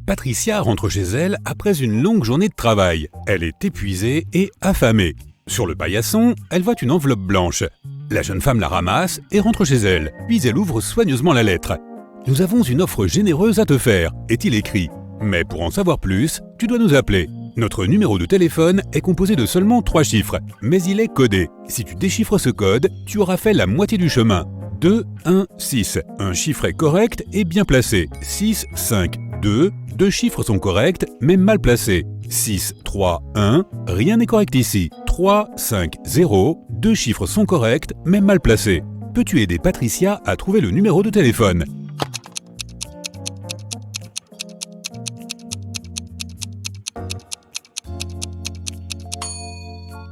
Patricia rentre chez elle après une longue journée de travail. Elle est épuisée et affamée. Sur le paillasson, elle voit une enveloppe blanche. La jeune femme la ramasse et rentre chez elle, puis elle ouvre soigneusement la lettre. « Nous avons une offre généreuse à te faire », est-il écrit. Mais pour en savoir plus, tu dois nous appeler. Notre numéro de téléphone est composé de seulement 3 chiffres, mais il est codé. Si tu déchiffres ce code, tu auras fait la moitié du chemin. 2, 1, 6. Un chiffre est correct et bien placé. 6, 5, 2. 2 chiffres sont corrects, mais mal placés. 6, 3, 1. Rien n'est correct ici. 3, 5, 0. 2 chiffres sont corrects, mais mal placés. Peux-tu aider Patricia à trouver le numéro de téléphone ?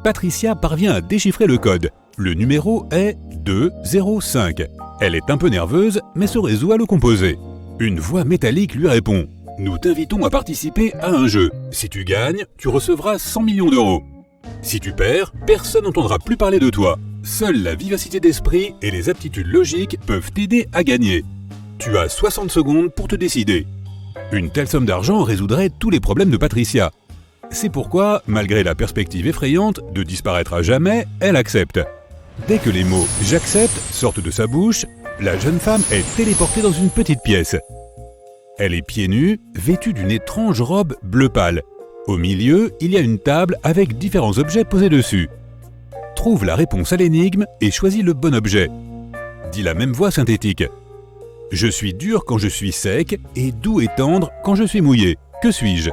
Patricia parvient à déchiffrer le code. Le numéro est 205. Elle est un peu nerveuse, mais se résout à le composer. Une voix métallique lui répond « Nous t'invitons à participer à un jeu. Si tu gagnes, tu recevras 100 millions d'euros. Si tu perds, personne n'entendra plus parler de toi. Seule la vivacité d'esprit et les aptitudes logiques peuvent t'aider à gagner. Tu as 60 secondes pour te décider. » Une telle somme d'argent résoudrait tous les problèmes de Patricia. C'est pourquoi, malgré la perspective effrayante de disparaître à jamais, elle accepte. Dès que les mots « j'accepte » sortent de sa bouche, la jeune femme est téléportée dans une petite pièce. Elle est pieds nus, vêtue d'une étrange robe bleu pâle. Au milieu, il y a une table avec différents objets posés dessus. Trouve la réponse à l'énigme et choisis le bon objet. Dit la même voix synthétique. « Je suis dur quand je suis sec et doux et tendre quand je suis mouillé. Que suis-je »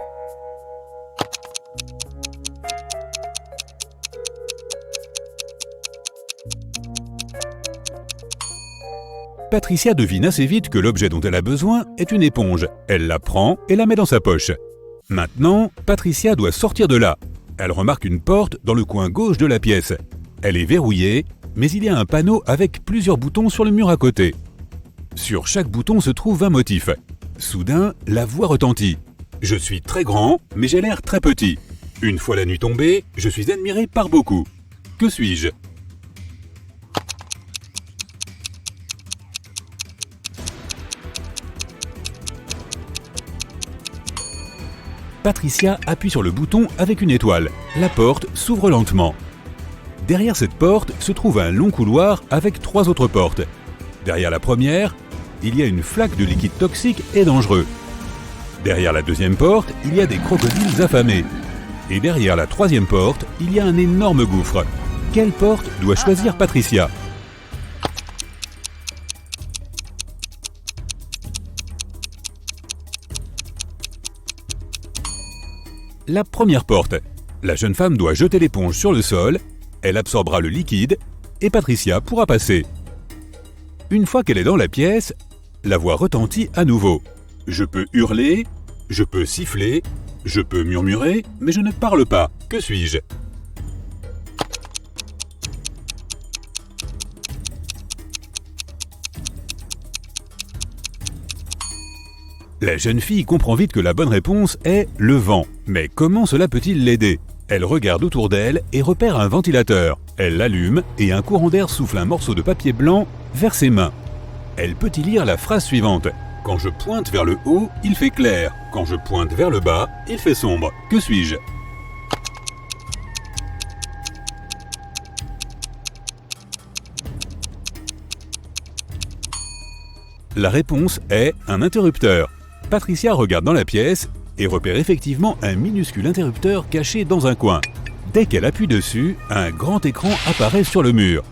Patricia devine assez vite que l'objet dont elle a besoin est une éponge. Elle la prend et la met dans sa poche. Maintenant, Patricia doit sortir de là. Elle remarque une porte dans le coin gauche de la pièce. Elle est verrouillée, mais il y a un panneau avec plusieurs boutons sur le mur à côté. Sur chaque bouton se trouve un motif. Soudain, la voix retentit. « Je suis très grand, mais j'ai l'air très petit. Une fois la nuit tombée, je suis admiré par beaucoup. Que suis-je » Patricia appuie sur le bouton avec une étoile. La porte s'ouvre lentement. Derrière cette porte se trouve un long couloir avec 3 autres portes. Derrière la première, il y a une flaque de liquide toxique et dangereux. Derrière la deuxième porte, il y a des crocodiles affamés. Et derrière la troisième porte, il y a un énorme gouffre. Quelle porte doit choisir Patricia ? La première porte. La jeune femme doit jeter l'éponge sur le sol, elle absorbera le liquide et Patricia pourra passer. Une fois qu'elle est dans la pièce, la voix retentit à nouveau. Je peux hurler, je peux siffler, je peux murmurer, mais je ne parle pas. Que suis-je ? La jeune fille comprend vite que la bonne réponse est le vent. Mais comment cela peut-il l'aider ? Elle regarde autour d'elle et repère un ventilateur. Elle l'allume et un courant d'air souffle un morceau de papier blanc vers ses mains. Elle peut y lire la phrase suivante. « Quand je pointe vers le haut, il fait clair. Quand je pointe vers le bas, il fait sombre. Que suis-je » La réponse est un interrupteur. Patricia regarde dans la pièce et repère effectivement un minuscule interrupteur caché dans un coin. Dès qu'elle appuie dessus, un grand écran apparaît sur le mur.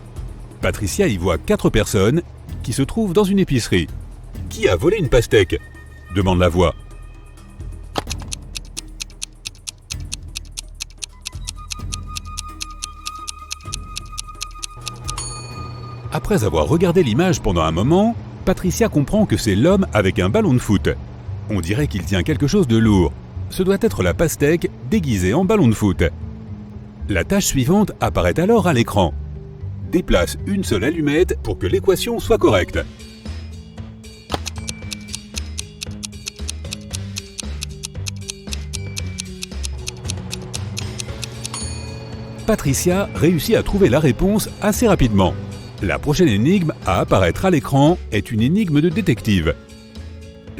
Patricia y voit 4 personnes qui se trouvent dans une épicerie. « Qui a volé une pastèque ?» demande la voix. Après avoir regardé l'image pendant un moment, Patricia comprend que c'est l'homme avec un ballon de foot. On dirait qu'il tient quelque chose de lourd. Ce doit être la pastèque déguisée en ballon de foot. La tâche suivante apparaît alors à l'écran. Déplace une seule allumette pour que l'équation soit correcte. Patricia réussit à trouver la réponse assez rapidement. La prochaine énigme à apparaître à l'écran est une énigme de détective.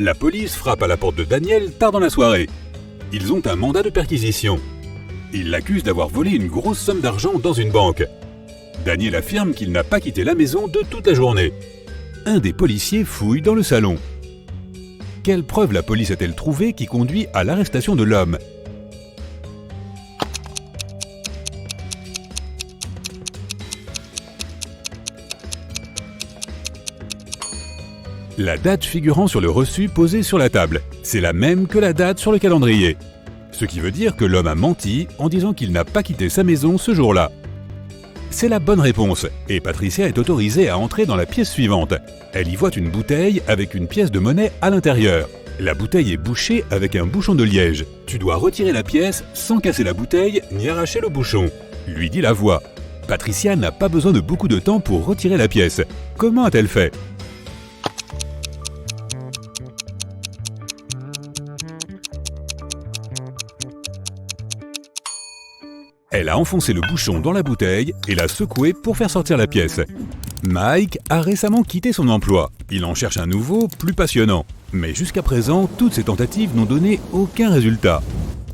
La police frappe à la porte de Daniel tard dans la soirée. Ils ont un mandat de perquisition. Ils l'accusent d'avoir volé une grosse somme d'argent dans une banque. Daniel affirme qu'il n'a pas quitté la maison de toute la journée. Un des policiers fouille dans le salon. Quelle preuve la police a-t-elle trouvée qui conduit à l'arrestation de l'homme ? La date figurant sur le reçu posé sur la table, c'est la même que la date sur le calendrier. Ce qui veut dire que l'homme a menti en disant qu'il n'a pas quitté sa maison ce jour-là. C'est la bonne réponse, et Patricia est autorisée à entrer dans la pièce suivante. Elle y voit une bouteille avec une pièce de monnaie à l'intérieur. La bouteille est bouchée avec un bouchon de liège. Tu dois retirer la pièce sans casser la bouteille ni arracher le bouchon, lui dit la voix. Patricia n'a pas besoin de beaucoup de temps pour retirer la pièce. Comment a-t-elle fait ? Elle a enfoncé le bouchon dans la bouteille et l'a secoué pour faire sortir la pièce. Mike a récemment quitté son emploi. Il en cherche un nouveau, plus passionnant. Mais jusqu'à présent, toutes ces tentatives n'ont donné aucun résultat.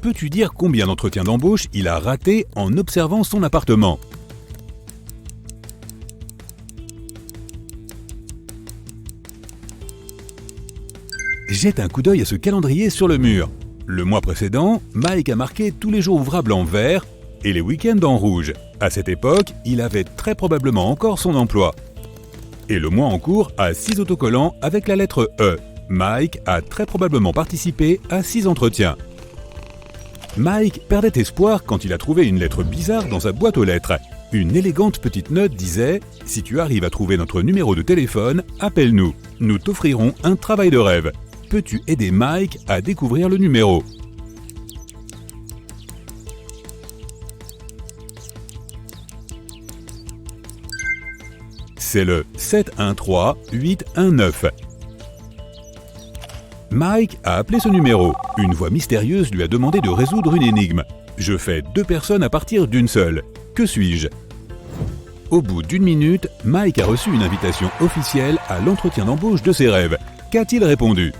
Peux-tu dire combien d'entretiens d'embauche il a raté en observant son appartement ? Jette un coup d'œil à ce calendrier sur le mur. Le mois précédent, Mike a marqué tous les jours ouvrables en vert et les week-ends en rouge. À cette époque, il avait très probablement encore son emploi. Et le mois en cours a 6 autocollants avec la lettre E. Mike a très probablement participé à 6 entretiens. Mike perdait espoir quand il a trouvé une lettre bizarre dans sa boîte aux lettres. Une élégante petite note disait « Si tu arrives à trouver notre numéro de téléphone, appelle-nous. Nous t'offrirons un travail de rêve. Peux-tu aider Mike à découvrir le numéro ?» C'est le 713819. Mike a appelé ce numéro. Une voix mystérieuse lui a demandé de résoudre une énigme. Je fais 2 personnes à partir d'une seule. Que suis-je ? Au bout d'1 minute, Mike a reçu une invitation officielle à l'entretien d'embauche de ses rêves. Qu'a-t-il répondu ?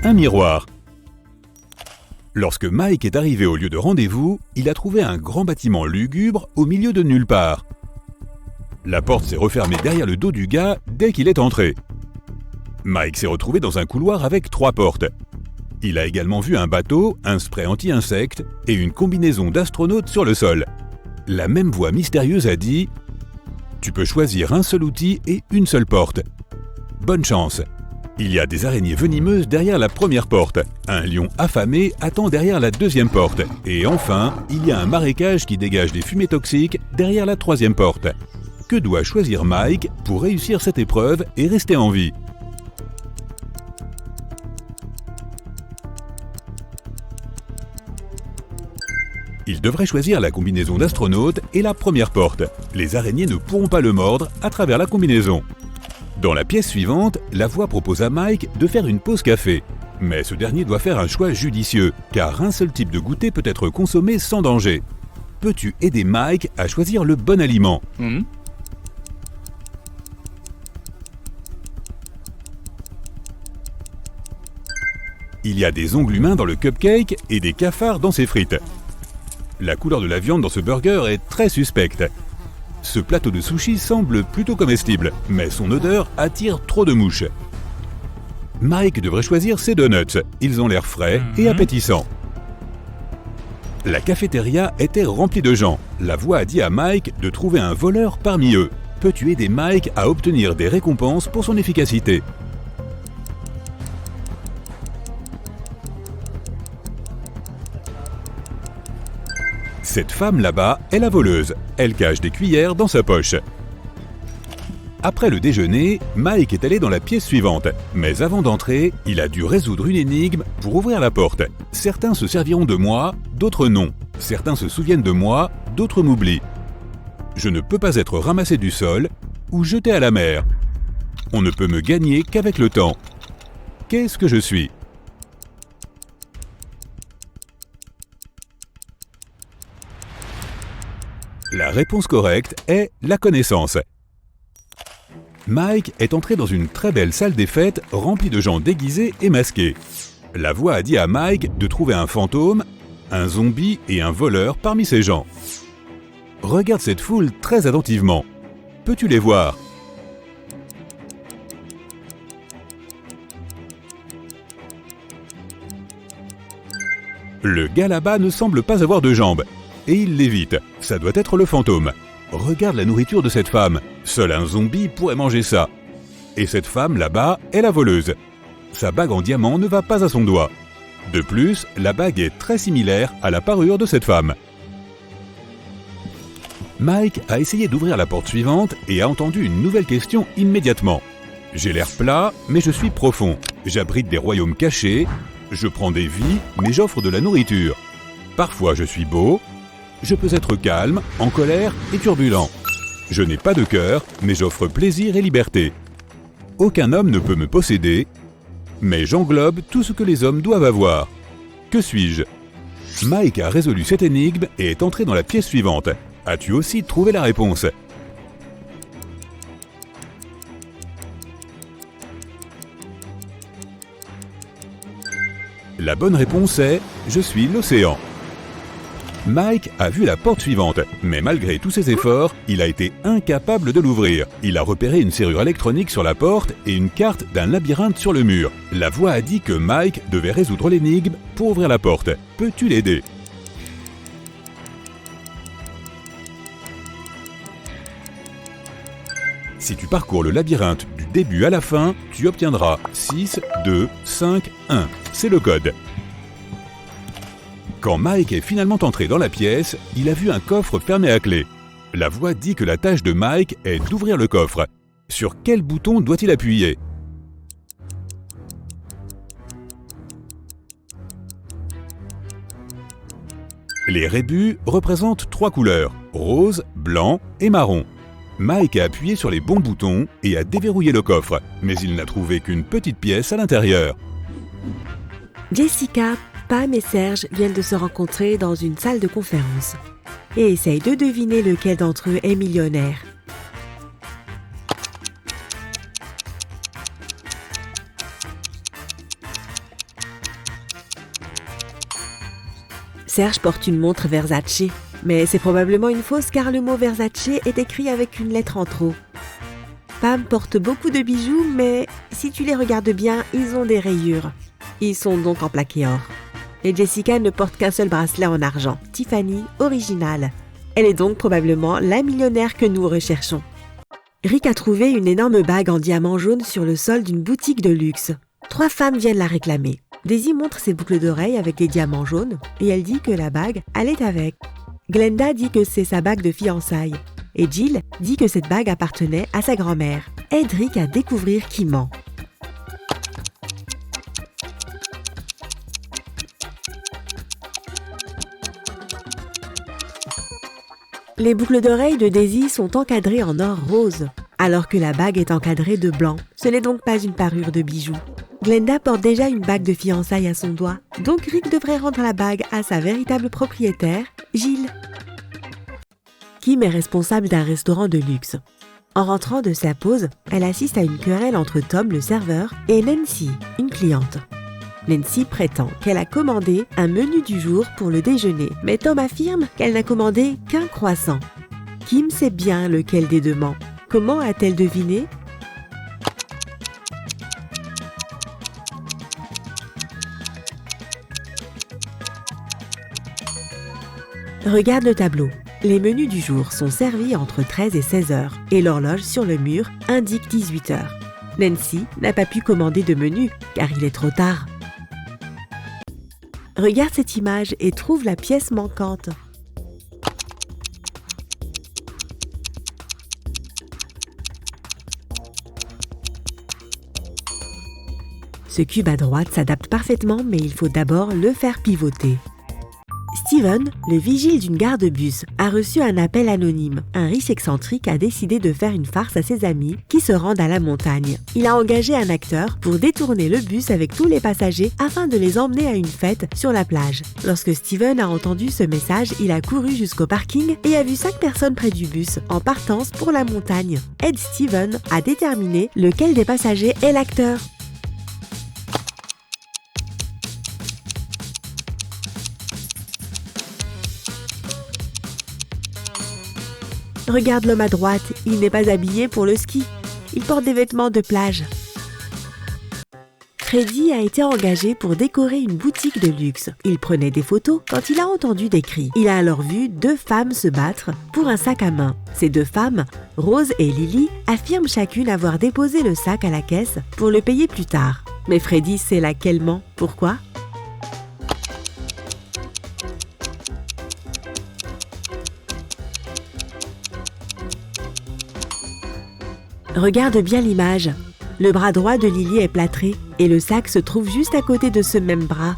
Un miroir. Lorsque Mike est arrivé au lieu de rendez-vous, il a trouvé un grand bâtiment lugubre au milieu de nulle part. La porte s'est refermée derrière le dos du gars dès qu'il est entré. Mike s'est retrouvé dans un couloir avec 3 portes. Il a également vu un bateau, un spray anti-insectes et une combinaison d'astronaute sur le sol. La même voix mystérieuse a dit « Tu peux choisir un seul outil et une seule porte. Bonne chance !» Il y a des araignées venimeuses derrière la première porte. Un lion affamé attend derrière la deuxième porte. Et enfin, il y a un marécage qui dégage des fumées toxiques derrière la troisième porte. Que doit choisir Mike pour réussir cette épreuve et rester en vie ? Il devrait choisir la combinaison d'astronaute et la première porte. Les araignées ne pourront pas le mordre à travers la combinaison. Dans la pièce suivante, la voix propose à Mike de faire une pause café. Mais ce dernier doit faire un choix judicieux, car un seul type de goûter peut être consommé sans danger. Peux-tu aider Mike à choisir le bon aliment ? Il y a des ongles humains dans le cupcake et des cafards dans ses frites. La couleur de la viande dans ce burger est très suspecte. Ce plateau de sushi semble plutôt comestible, mais son odeur attire trop de mouches. Mike devrait choisir ses donuts. Ils ont l'air frais et appétissants. La cafétéria était remplie de gens. La voix a dit à Mike de trouver un voleur parmi eux. Peux-tu aider Mike à obtenir des récompenses pour son efficacité ? Cette femme là-bas est la voleuse. Elle cache des cuillères dans sa poche. Après le déjeuner, Mike est allé dans la pièce suivante. Mais avant d'entrer, il a dû résoudre une énigme pour ouvrir la porte. Certains se serviront de moi, d'autres non. Certains se souviennent de moi, d'autres m'oublient. Je ne peux pas être ramassé du sol ou jeté à la mer. On ne peut me gagner qu'avec le temps. Qu'est-ce que je suis ? La réponse correcte est la connaissance. Mike est entré dans une très belle salle des fêtes remplie de gens déguisés et masqués. La voix a dit à Mike de trouver un fantôme, un zombie et un voleur parmi ces gens. Regarde cette foule très attentivement. Peux-tu les voir ? Le gars là-bas ne semble pas avoir de jambes, et il l'évite. Ça doit être le fantôme. Regarde la nourriture de cette femme. Seul un zombie pourrait manger ça. Et cette femme là-bas est la voleuse. Sa bague en diamant ne va pas à son doigt. De plus, la bague est très similaire à la parure de cette femme. Mike a essayé d'ouvrir la porte suivante et a entendu une nouvelle question immédiatement. J'ai l'air plat, mais je suis profond. J'abrite des royaumes cachés. Je prends des vies, mais j'offre de la nourriture. Parfois je suis beau. Je peux être calme, en colère et turbulent. Je n'ai pas de cœur, mais j'offre plaisir et liberté. Aucun homme ne peut me posséder, mais j'englobe tout ce que les hommes doivent avoir. Que suis-je ? Mike a résolu cette énigme et est entré dans la pièce suivante. As-tu aussi trouvé la réponse ? La bonne réponse est « Je suis l'océan ». Mike a vu la porte suivante, mais malgré tous ses efforts, il a été incapable de l'ouvrir. Il a repéré une serrure électronique sur la porte et une carte d'un labyrinthe sur le mur. La voix a dit que Mike devait résoudre l'énigme pour ouvrir la porte. Peux-tu l'aider ? Si tu parcours le labyrinthe du début à la fin, tu obtiendras 6, 2, 5, 1. C'est le code. Quand Mike est finalement entré dans la pièce, il a vu un coffre fermé à clé. La voix dit que la tâche de Mike est d'ouvrir le coffre. Sur quel bouton doit-il appuyer ? Les rébus représentent 3 couleurs, rose, blanc et marron. Mike a appuyé sur les bons boutons et a déverrouillé le coffre, mais il n'a trouvé qu'une petite pièce à l'intérieur. Jessica, Pam et Serge viennent de se rencontrer dans une salle de conférence et essayent de deviner lequel d'entre eux est millionnaire. Serge porte une montre Versace, mais c'est probablement une fausse car le mot Versace est écrit avec une lettre en trop. Pam porte beaucoup de bijoux, mais si tu les regardes bien, ils ont des rayures. Ils sont donc en plaqué or. Et Jessica ne porte qu'un seul bracelet en argent, Tiffany original. Elle est donc probablement la millionnaire que nous recherchons. Rick a trouvé une énorme bague en diamant jaune sur le sol d'une boutique de luxe. 3 femmes viennent la réclamer. Daisy montre ses boucles d'oreilles avec des diamants jaunes et elle dit que la bague allait avec. Glenda dit que c'est sa bague de fiançailles. Et Jill dit que cette bague appartenait à sa grand-mère. Aide Rick à découvrir qui ment. Les boucles d'oreilles de Daisy sont encadrées en or rose, alors que la bague est encadrée de blanc. Ce n'est donc pas une parure de bijoux. Glenda porte déjà une bague de fiançailles à son doigt, donc Rick devrait rendre la bague à sa véritable propriétaire, Jill. Kim est responsable d'un restaurant de luxe. En rentrant de sa pause, elle assiste à une querelle entre Tom, le serveur, et Nancy, une cliente. Nancy prétend qu'elle a commandé un menu du jour pour le déjeuner, mais Tom affirme qu'elle n'a commandé qu'un croissant. Kim sait bien lequel des deux ment. Comment a-t-elle deviné ? Regarde le tableau. Les menus du jour sont servis entre 13 et 16 heures et l'horloge sur le mur indique 18 heures. Nancy n'a pas pu commander de menu car il est trop tard. Regarde cette image et trouve la pièce manquante. Ce cube à droite s'adapte parfaitement, mais il faut d'abord le faire pivoter. Steven, le vigile d'une gare de bus, a reçu un appel anonyme. Un riche excentrique a décidé de faire une farce à ses amis qui se rendent à la montagne. Il a engagé un acteur pour détourner le bus avec tous les passagers afin de les emmener à une fête sur la plage. Lorsque Steven a entendu ce message, il a couru jusqu'au parking et a vu 5 personnes près du bus en partance pour la montagne. Aide Steven à déterminer lequel des passagers est l'acteur. Regarde l'homme à droite, il n'est pas habillé pour le ski. Il porte des vêtements de plage. Freddy a été engagé pour décorer une boutique de luxe. Il prenait des photos quand il a entendu des cris. Il a alors vu 2 femmes se battre pour un sac à main. Ces 2 femmes, Rose et Lily, affirment chacune avoir déposé le sac à la caisse pour le payer plus tard. Mais Freddy sait laquelle ment. Pourquoi ? Regarde bien l'image. Le bras droit de Lily est plâtré et le sac se trouve juste à côté de ce même bras.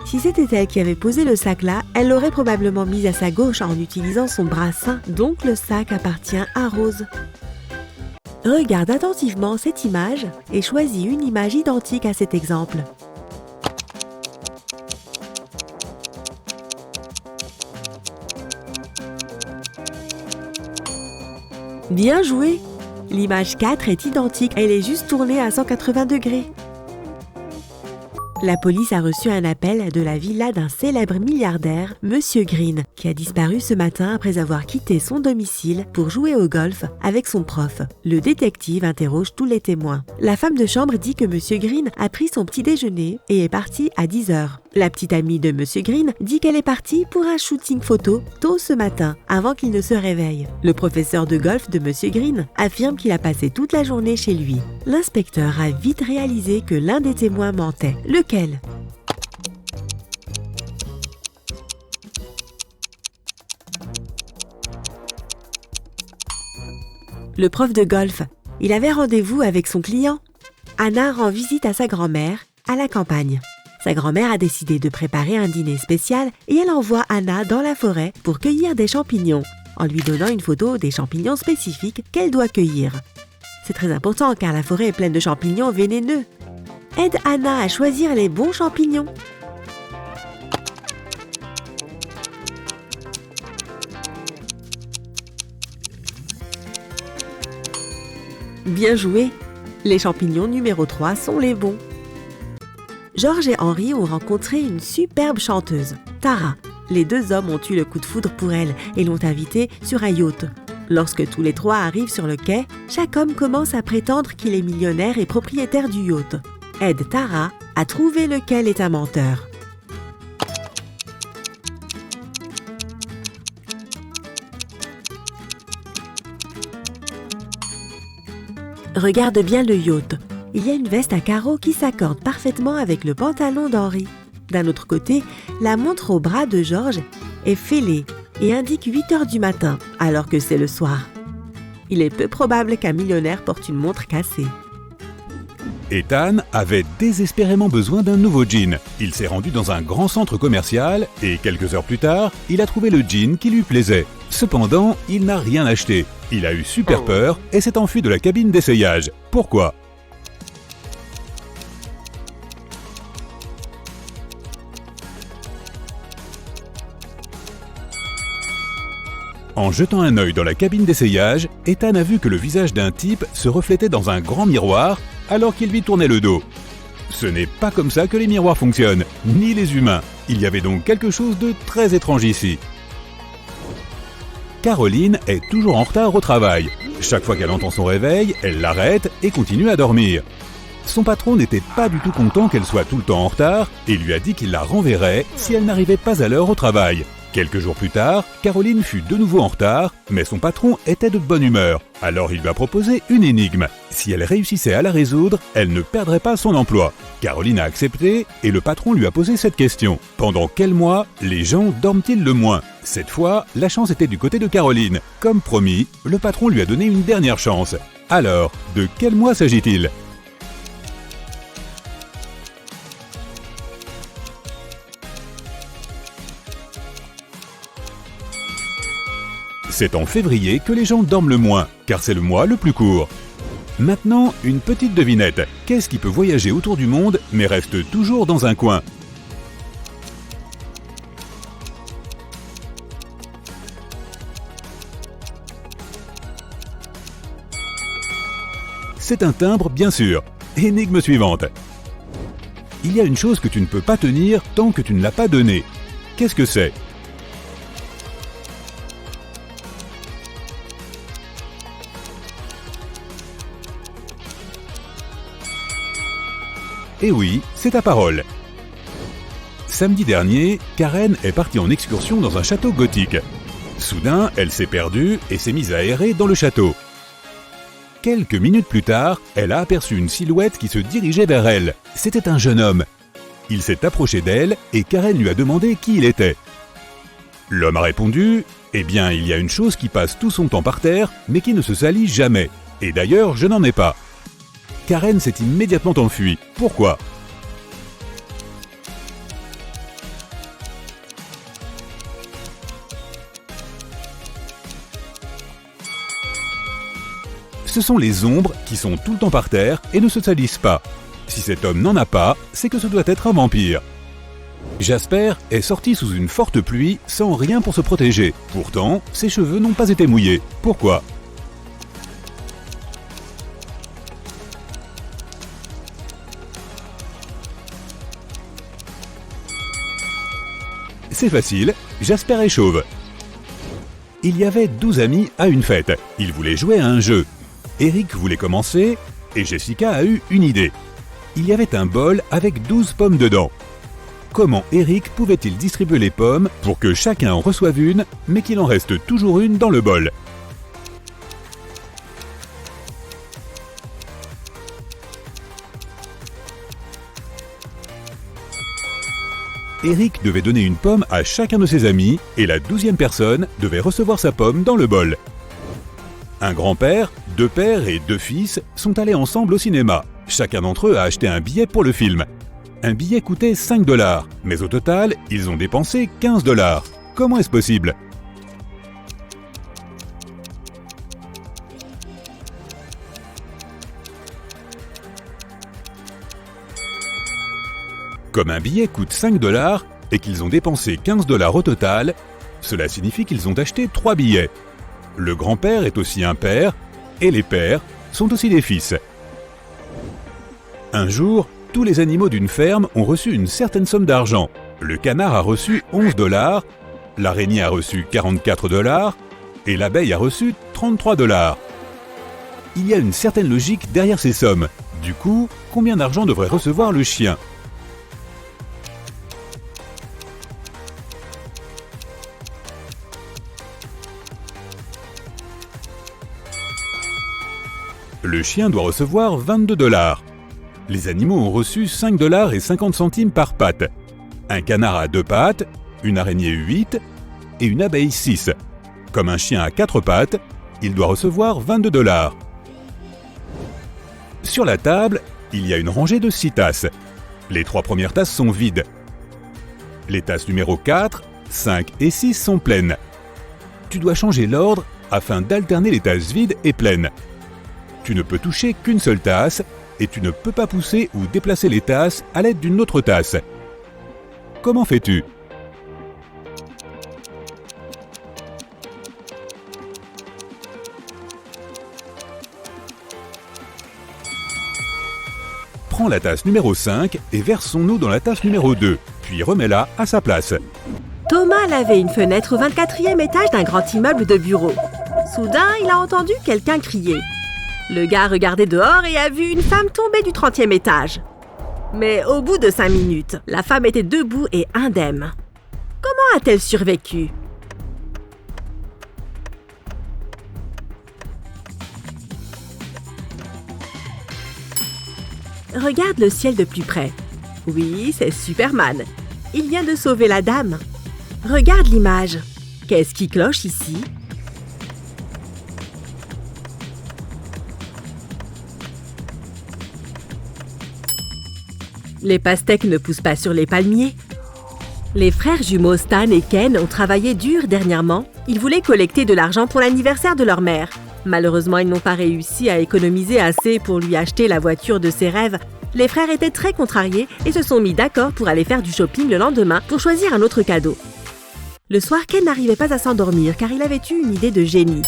Si c'était elle qui avait posé le sac là, elle l'aurait probablement mis à sa gauche en utilisant son bras sain. Donc le sac appartient à Rose. Regarde attentivement cette image et choisis une image identique à cet exemple. Bien joué! L'image 4 est identique, elle est juste tournée à 180 degrés. La police a reçu un appel de la villa d'un célèbre milliardaire, Monsieur Green, qui a disparu ce matin après avoir quitté son domicile pour jouer au golf avec son prof. Le détective interroge tous les témoins. La femme de chambre dit que Monsieur Green a pris son petit déjeuner et est parti à 10h. La petite amie de Monsieur Green dit qu'elle est partie pour un shooting photo tôt ce matin, avant qu'il ne se réveille. Le professeur de golf de Monsieur Green affirme qu'il a passé toute la journée chez lui. L'inspecteur a vite réalisé que l'un des témoins mentait. Lequel ? Le prof de golf. Il avait rendez-vous avec son client. Anna rend visite à sa grand-mère à la campagne. Sa grand-mère a décidé de préparer un dîner spécial et elle envoie Anna dans la forêt pour cueillir des champignons, en lui donnant une photo des champignons spécifiques qu'elle doit cueillir. C'est très important car la forêt est pleine de champignons vénéneux. Aide Anna à choisir les bons champignons. Bien joué! Les champignons numéro 3 sont les bons. George et Henry ont rencontré une superbe chanteuse, Tara. Les 2 hommes ont eu le coup de foudre pour elle et l'ont invitée sur un yacht. Lorsque tous les 3 arrivent sur le quai, chaque homme commence à prétendre qu'il est millionnaire et propriétaire du yacht. Aide Tara à trouver lequel est un menteur. Regarde bien le yacht. Il y a une veste à carreaux qui s'accorde parfaitement avec le pantalon d'Henry. D'un autre côté, la montre au bras de George est fêlée et indique 8h du matin, alors que c'est le soir. Il est peu probable qu'un millionnaire porte une montre cassée. Ethan avait désespérément besoin d'un nouveau jean. Il s'est rendu dans un grand centre commercial et quelques heures plus tard, il a trouvé le jean qui lui plaisait. Cependant, il n'a rien acheté. Il a eu super peur et s'est enfui de la cabine d'essayage. Pourquoi ? En jetant un œil dans la cabine d'essayage, Ethan a vu que le visage d'un type se reflétait dans un grand miroir alors qu'il lui tournait le dos. Ce n'est pas comme ça que les miroirs fonctionnent, ni les humains. Il y avait donc quelque chose de très étrange ici. Caroline est toujours en retard au travail. Chaque fois qu'elle entend son réveil, elle l'arrête et continue à dormir. Son patron n'était pas du tout content qu'elle soit tout le temps en retard et lui a dit qu'il la renverrait si elle n'arrivait pas à l'heure au travail. Quelques jours plus tard, Caroline fut de nouveau en retard, mais son patron était de bonne humeur. Alors il lui a proposé une énigme. Si elle réussissait à la résoudre, elle ne perdrait pas son emploi. Caroline a accepté et le patron lui a posé cette question. Pendant quel mois les gens dorment-ils le moins ? Cette fois, la chance était du côté de Caroline. Comme promis, le patron lui a donné une dernière chance. Alors, de quel mois s'agit-il ? C'est en février que les gens dorment le moins, car c'est le mois le plus court. Maintenant, une petite devinette. Qu'est-ce qui peut voyager autour du monde, mais reste toujours dans un coin? C'est un timbre, bien sûr. Énigme suivante. Il y a une chose que tu ne peux pas tenir tant que tu ne l'as pas donnée. Qu'est-ce que c'est? Eh oui, c'est ta parole. Samedi dernier, Karen est partie en excursion dans un château gothique. Soudain, elle s'est perdue et s'est mise à errer dans le château. Quelques minutes plus tard, elle a aperçu une silhouette qui se dirigeait vers elle. C'était un jeune homme. Il s'est approché d'elle et Karen lui a demandé qui il était. L'homme a répondu « Eh bien, il y a une chose qui passe tout son temps par terre, mais qui ne se salit jamais. Et d'ailleurs, je n'en ai pas. » Karen s'est immédiatement enfuie. Pourquoi? Ce sont les ombres qui sont tout le temps par terre et ne se salissent pas. Si cet homme n'en a pas, c'est que ce doit être un vampire. Jasper est sorti sous une forte pluie sans rien pour se protéger. Pourtant, ses cheveux n'ont pas été mouillés. Pourquoi? C'est facile, Jasper est chauve. Il y avait 12 amis à une fête. Ils voulaient jouer à un jeu. Eric voulait commencer et Jessica a eu une idée. Il y avait un bol avec 12 pommes dedans. Comment Eric pouvait-il distribuer les pommes pour que chacun en reçoive une, mais qu'il en reste toujours une dans le bol? Eric devait donner une pomme à chacun de ses amis et la 12e personne devait recevoir sa pomme dans le bol. Un grand-père, 2 pères et 2 fils sont allés ensemble au cinéma. Chacun d'entre eux a acheté un billet pour le film. Un billet coûtait 5 $, mais au total, ils ont dépensé 15 $. Comment est-ce possible? Comme un billet coûte 5 $ et qu'ils ont dépensé 15 $ au total, cela signifie qu'ils ont acheté 3 billets. Le grand-père est aussi un père, et les pères sont aussi des fils. Un jour, tous les animaux d'une ferme ont reçu une certaine somme d'argent. Le canard a reçu 11 $, l'araignée a reçu 44 $ et l'abeille a reçu 33 $. Il y a une certaine logique derrière ces sommes. Du coup, combien d'argent devrait recevoir le chien? Le chien doit recevoir 22 $. Les animaux ont reçu 5 $ et 50 centimes par patte. Un canard a 2 pattes, une araignée 8 et une abeille 6. Comme un chien a 4 pattes, il doit recevoir 22 $. Sur la table, il y a une rangée de 6 tasses. Les 3 premières tasses sont vides. Les tasses numéro 4, 5 et 6 sont pleines. Tu dois changer l'ordre afin d'alterner les tasses vides et pleines. Tu ne peux toucher qu'une seule tasse et tu ne peux pas pousser ou déplacer les tasses à l'aide d'une autre tasse. Comment fais-tu? Prends la tasse numéro 5 et verse son eau dans la tasse numéro 2, puis remets-la à sa place. Thomas lavait une fenêtre au 24e étage d'un grand immeuble de bureaux. Soudain, il a entendu quelqu'un crier. Le gars regardait dehors et a vu une femme tomber du 30e étage. Mais au bout de 5 minutes, la femme était debout et indemne. Comment a-t-elle survécu? Regarde le ciel de plus près. Oui, c'est Superman. Il vient de sauver la dame. Regarde l'image. Qu'est-ce qui cloche ici? Les pastèques ne poussent pas sur les palmiers. Les frères jumeaux Stan et Ken ont travaillé dur dernièrement. Ils voulaient collecter de l'argent pour l'anniversaire de leur mère. Malheureusement, ils n'ont pas réussi à économiser assez pour lui acheter la voiture de ses rêves. Les frères étaient très contrariés et se sont mis d'accord pour aller faire du shopping le lendemain pour choisir un autre cadeau. Le soir, Ken n'arrivait pas à s'endormir car il avait eu une idée de génie.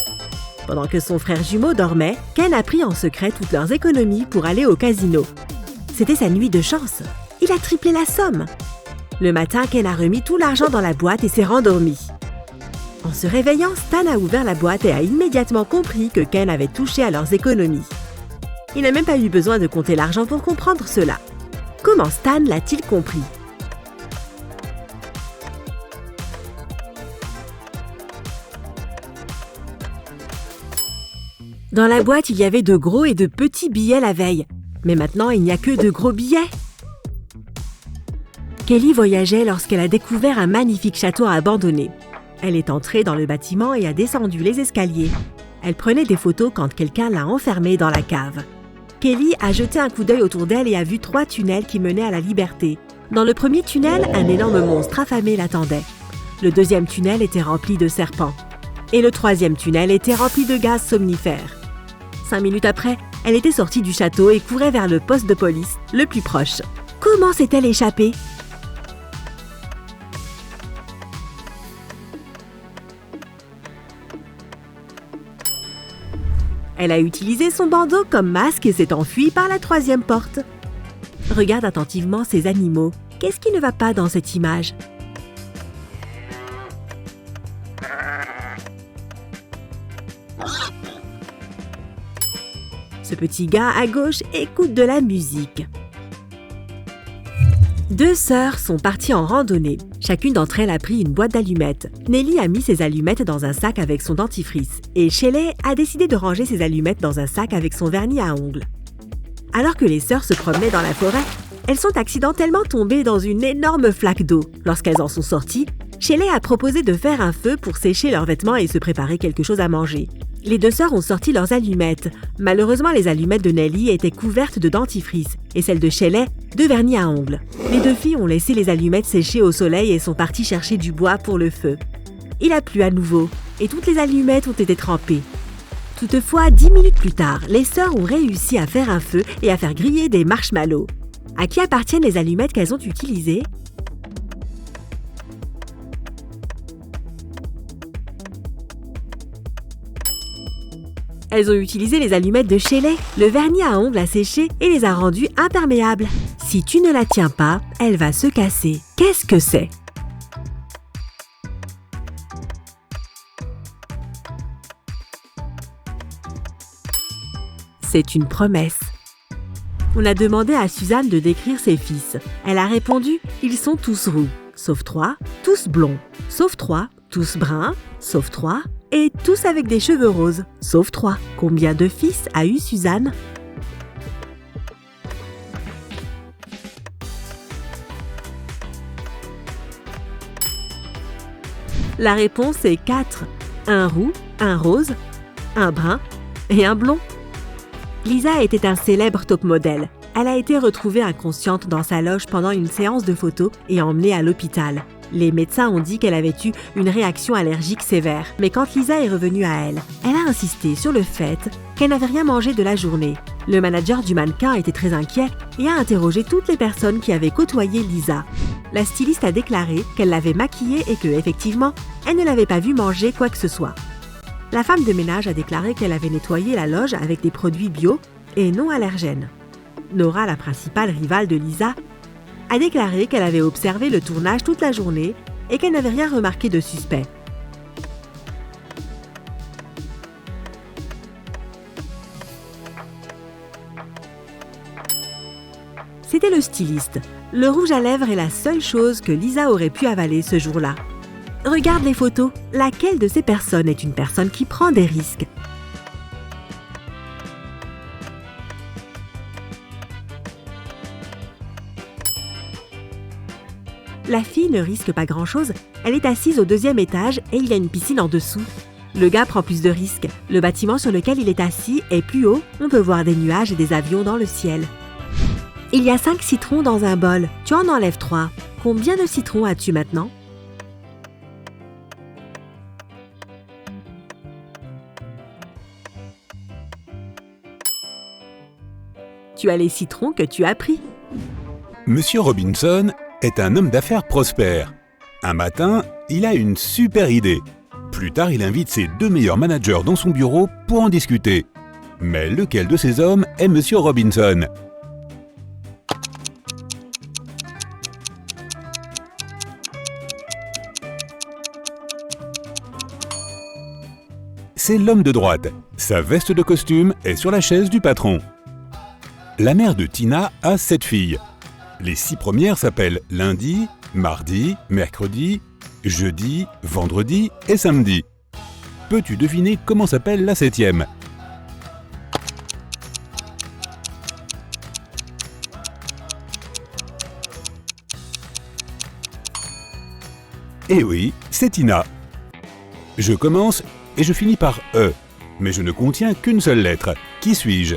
Pendant que son frère jumeau dormait, Ken a pris en secret toutes leurs économies pour aller au casino. C'était sa nuit de chance. Il a triplé la somme. Le matin, Ken a remis tout l'argent dans la boîte et s'est rendormi. En se réveillant, Stan a ouvert la boîte et a immédiatement compris que Ken avait touché à leurs économies. Il n'a même pas eu besoin de compter l'argent pour comprendre cela. Comment Stan l'a-t-il compris? Dans la boîte, il y avait de gros et de petits billets la veille. Mais maintenant, il n'y a que de gros billets. Kelly voyageait lorsqu'elle a découvert un magnifique château abandonné. Elle est entrée dans le bâtiment et a descendu les escaliers. Elle prenait des photos quand quelqu'un l'a enfermée dans la cave. Kelly a jeté un coup d'œil autour d'elle et a vu 3 tunnels qui menaient à la liberté. Dans le premier tunnel, un énorme monstre affamé l'attendait. Le deuxième tunnel était rempli de serpents. Et le troisième tunnel était rempli de gaz somnifères. 5 minutes après, elle était sortie du château et courait vers le poste de police le plus proche. Comment s'est-elle échappée? Elle a utilisé son bandeau comme masque et s'est enfuie par la 3e porte. Regarde attentivement ces animaux. Qu'est-ce qui ne va pas dans cette image? Ce petit gars à gauche écoute de la musique. 2 sœurs sont parties en randonnée. Chacune d'entre elles a pris une boîte d'allumettes. Nelly a mis ses allumettes dans un sac avec son dentifrice et Shelley a décidé de ranger ses allumettes dans un sac avec son vernis à ongles. Alors que les sœurs se promenaient dans la forêt, elles sont accidentellement tombées dans une énorme flaque d'eau. Lorsqu'elles en sont sorties, Shelley a proposé de faire un feu pour sécher leurs vêtements et se préparer quelque chose à manger. Les 2 sœurs ont sorti leurs allumettes. Malheureusement, les allumettes de Nelly étaient couvertes de dentifrice et celles de Shelley de vernis à ongles. Les 2 filles ont laissé les allumettes sécher au soleil et sont parties chercher du bois pour le feu. Il a plu à nouveau et toutes les allumettes ont été trempées. Toutefois, 10 minutes plus tard, les sœurs ont réussi à faire un feu et à faire griller des marshmallows. À qui appartiennent les allumettes qu'elles ont utilisées? Elles ont utilisé les allumettes de Shelley. Le vernis à ongles a séché et les a rendues imperméables. Si tu ne la tiens pas, elle va se casser. Qu'est-ce que c'est? C'est une promesse. On a demandé à Suzanne de décrire ses fils. Elle a répondu « Ils sont tous roux, sauf 3, tous blonds, sauf 3, tous bruns, sauf 3, et tous avec des cheveux roses, sauf 3. Combien de fils a eu Suzanne? La réponse est 4. Un roux, un rose, un brun et un blond. Lisa était un célèbre top modèle. Elle a été retrouvée inconsciente dans sa loge pendant une séance de photos et emmenée à l'hôpital. Les médecins ont dit qu'elle avait eu une réaction allergique sévère. Mais quand Lisa est revenue à elle, elle a insisté sur le fait qu'elle n'avait rien mangé de la journée. Le manager du mannequin était très inquiet et a interrogé toutes les personnes qui avaient côtoyé Lisa. La styliste a déclaré qu'elle l'avait maquillée et que, effectivement, elle ne l'avait pas vue manger quoi que ce soit. La femme de ménage a déclaré qu'elle avait nettoyé la loge avec des produits bio et non allergènes. Nora, la principale rivale de Lisa, a déclaré qu'elle avait observé le tournage toute la journée et qu'elle n'avait rien remarqué de suspect. C'était le styliste. Le rouge à lèvres est la seule chose que Lisa aurait pu avaler ce jour-là. Regarde les photos. Laquelle de ces personnes est une personne qui prend des risques? La fille ne risque pas grand-chose. Elle est assise au 2e étage et il y a une piscine en dessous. Le gars prend plus de risques. Le bâtiment sur lequel il est assis est plus haut. On peut voir des nuages et des avions dans le ciel. Il y a 5 citrons dans un bol. Tu en enlèves 3. Combien de citrons as-tu maintenant? Tu as les citrons que tu as pris. Monsieur Robinson est un homme d'affaires prospère. Un matin, il a une super idée. Plus tard, il invite ses 2 meilleurs managers dans son bureau pour en discuter. Mais lequel de ces hommes est Monsieur Robinson? C'est l'homme de droite. Sa veste de costume est sur la chaise du patron. La mère de Tina a 7 filles. Les 6 premières s'appellent lundi, mardi, mercredi, jeudi, vendredi et samedi. Peux-tu deviner comment s'appelle la 7e? Eh oui, c'est Tina. Je commence et je finis par E, mais je ne contiens qu'une seule lettre. Qui suis-je?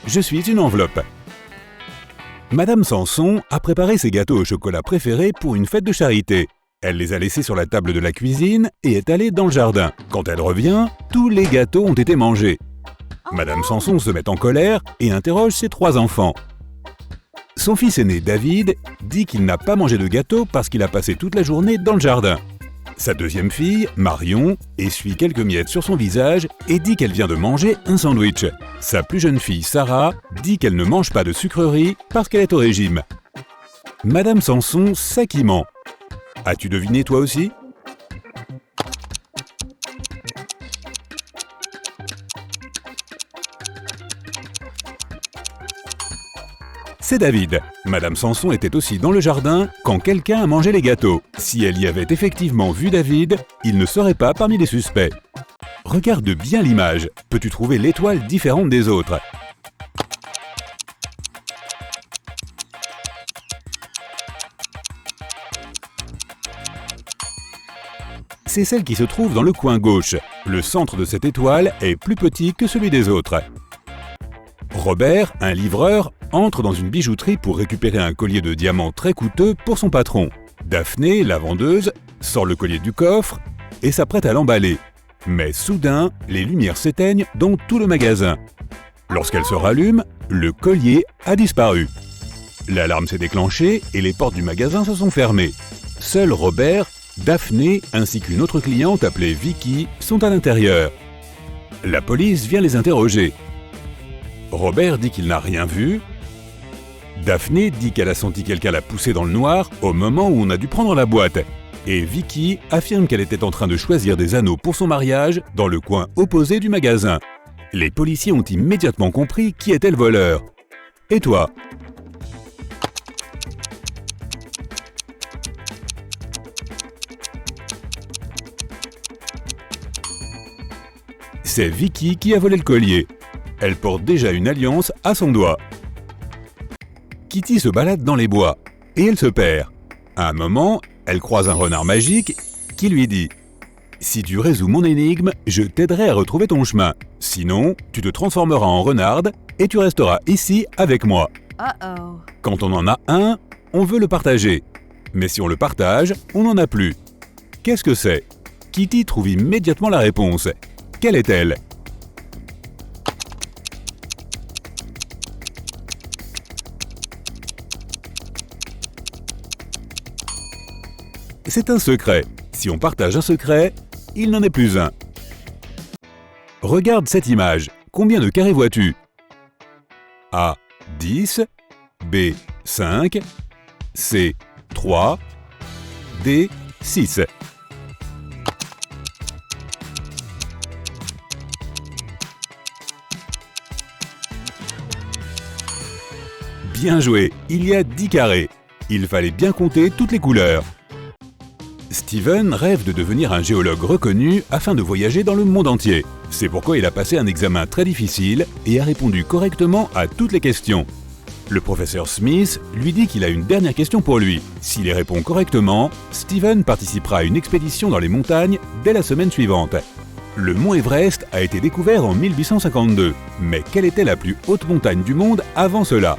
Je suis une enveloppe. Madame Samson a préparé ses gâteaux au chocolat préférés pour une fête de charité. Elle les a laissés sur la table de la cuisine et est allée dans le jardin. Quand elle revient, tous les gâteaux ont été mangés. Madame Samson se met en colère et interroge ses 3 enfants. Son fils aîné David dit qu'il n'a pas mangé de gâteau parce qu'il a passé toute la journée dans le jardin. Sa 2e fille, Marion, essuie quelques miettes sur son visage et dit qu'elle vient de manger un sandwich. Sa plus jeune fille, Sarah, dit qu'elle ne mange pas de sucreries parce qu'elle est au régime. Madame Samson sait qui ment. As-tu deviné toi aussi? C'est David. Madame Samson était aussi dans le jardin quand quelqu'un a mangé les gâteaux. Si elle y avait effectivement vu David, il ne serait pas parmi les suspects. Regarde bien l'image. Peux-tu trouver l'étoile différente des autres? C'est celle qui se trouve dans le coin gauche. Le centre de cette étoile est plus petit que celui des autres. Robert, un livreur, entre dans une bijouterie pour récupérer un collier de diamants très coûteux pour son patron. Daphné, la vendeuse, sort le collier du coffre et s'apprête à l'emballer. Mais soudain, les lumières s'éteignent dans tout le magasin. Lorsqu'elle se rallume, le collier a disparu. L'alarme s'est déclenchée et les portes du magasin se sont fermées. Seuls Robert, Daphné ainsi qu'une autre cliente appelée Vicky sont à l'intérieur. La police vient les interroger. Robert dit qu'il n'a rien vu. Daphné dit qu'elle a senti quelqu'un la pousser dans le noir au moment où on a dû prendre la boîte. Et Vicky affirme qu'elle était en train de choisir des anneaux pour son mariage dans le coin opposé du magasin. Les policiers ont immédiatement compris qui était le voleur. Et toi? C'est Vicky qui a volé le collier. Elle porte déjà une alliance à son doigt. Kitty se balade dans les bois et elle se perd. À un moment, elle croise un renard magique qui lui dit « Si tu résous mon énigme, je t'aiderai à retrouver ton chemin. Sinon, tu te transformeras en renarde et tu resteras ici avec moi. » Quand on en a un, on veut le partager. Mais si on le partage, on n'en a plus. Qu'est-ce que c'est? Kitty trouve immédiatement la réponse. Quelle est-elle? C'est un secret. Si on partage un secret, il n'en est plus un. Regarde cette image. Combien de carrés vois-tu? A, 10. B, 5. C, 3. D, 6. Bien joué, il y a 10 carrés. Il fallait bien compter toutes les couleurs. Steven rêve de devenir un géologue reconnu afin de voyager dans le monde entier. C'est pourquoi il a passé un examen très difficile et a répondu correctement à toutes les questions. Le professeur Smith lui dit qu'il a une dernière question pour lui. S'il y répond correctement, Steven participera à une expédition dans les montagnes dès la semaine suivante. Le mont Everest a été découvert en 1852, mais quelle était la plus haute montagne du monde avant cela?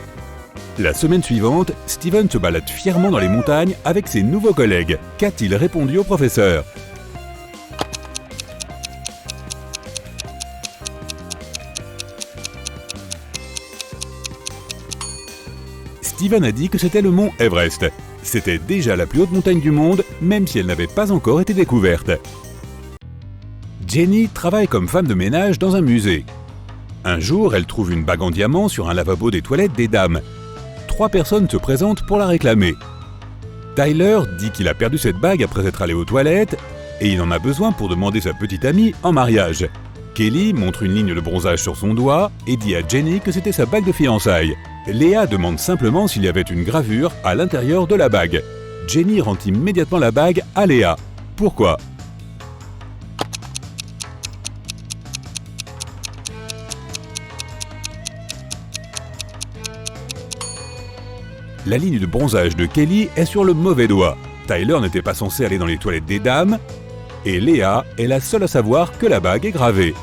La semaine suivante, Steven se balade fièrement dans les montagnes avec ses nouveaux collègues. Qu'a-t-il répondu au professeur? Steven a dit que c'était le mont Everest. C'était déjà la plus haute montagne du monde, même si elle n'avait pas encore été découverte. Jenny travaille comme femme de ménage dans un musée. Un jour, elle trouve une bague en diamant sur un lavabo des toilettes des dames. 3 personnes se présentent pour la réclamer. Tyler dit qu'il a perdu cette bague après être allé aux toilettes et il en a besoin pour demander sa petite amie en mariage. Kelly montre une ligne de bronzage sur son doigt et dit à Jenny que c'était sa bague de fiançailles. Léa demande simplement s'il y avait une gravure à l'intérieur de la bague. Jenny rend immédiatement la bague à Léa. Pourquoi? La ligne de bronzage de Kelly est sur le mauvais doigt. Tyler n'était pas censé aller dans les toilettes des dames. Et Léa est la seule à savoir que la bague est gravée.